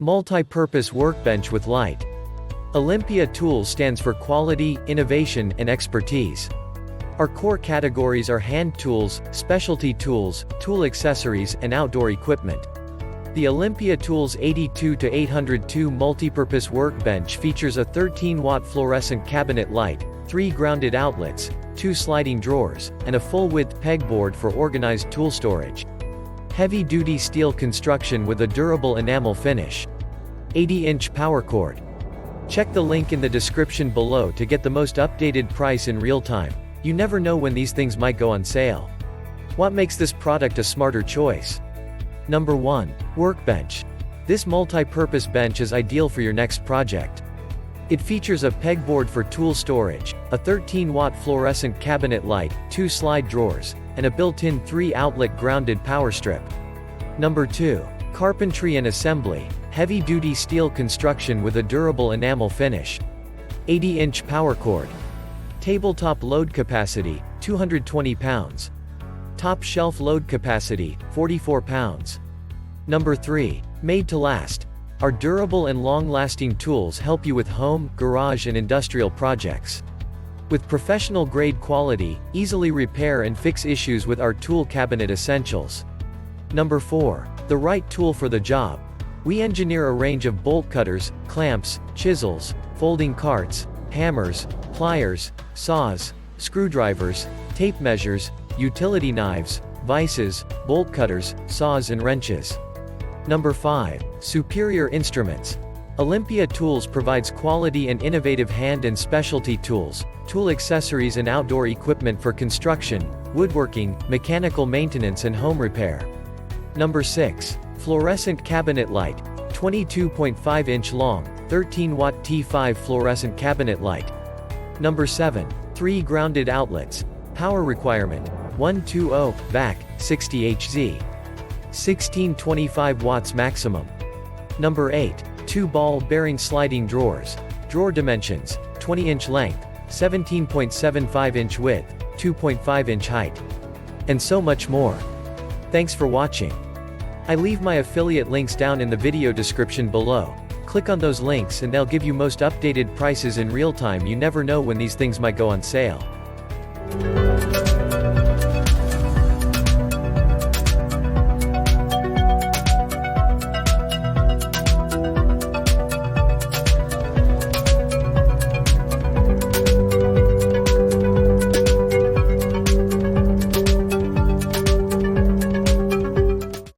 Multipurpose Workbench with Light. Olympia Tools stands for quality, innovation, and expertise. Our core categories are hand tools, specialty tools, tool accessories, and outdoor equipment. The Olympia Tools 82-802 Multipurpose Workbench features a 13-watt fluorescent cabinet light, 3 grounded outlets, 2 sliding drawers, and a full-width pegboard for organized tool storage. Heavy-duty steel construction with a durable enamel finish. 80-inch power cord. Check the link in the description below to get the most updated price in real time. You never know when these things might go on sale. What makes this product a smarter choice? Number 1. Workbench. This multi-purpose bench is ideal for your next project. It features a pegboard for tool storage, a 13-watt fluorescent cabinet light, 2 slide drawers, and a built-in 3-outlet grounded power strip. Number 2. Carpentry and Assembly. Heavy-duty steel construction with a durable enamel finish. 80-inch power cord. Tabletop load capacity, 220 pounds. Top shelf load capacity, 44 pounds. Number 3. Made to last. Our durable and long-lasting tools help you with home, garage, and industrial projects. With professional-grade quality, easily repair and fix issues with our tool cabinet essentials. Number 4. The right tool for the job. We engineer a range of bolt cutters, clamps, chisels, folding carts, hammers, pliers, saws, screwdrivers, tape measures, utility knives, vises, bolt cutters, saws and wrenches. Number 5. Superior instruments. Olympia Tools provides quality and innovative hand and specialty tools, tool accessories and outdoor equipment for construction, woodworking, mechanical maintenance and home repair. Number 6. Fluorescent Cabinet Light. 22.5-inch long, 13-watt T5 fluorescent cabinet light. Number 7. 3 grounded outlets. Power requirement, 120, VAC, 60 Hz. 1625 watts maximum. Number 8. 2 ball bearing sliding drawers. Drawer dimensions, 20-inch length, 17.75-inch width, 2.5-inch height. And so much more. Thanks for watching. I leave my affiliate links down in the video description below. Click on those links and they'll give you most updated prices in real time. You never know when these things might go on sale.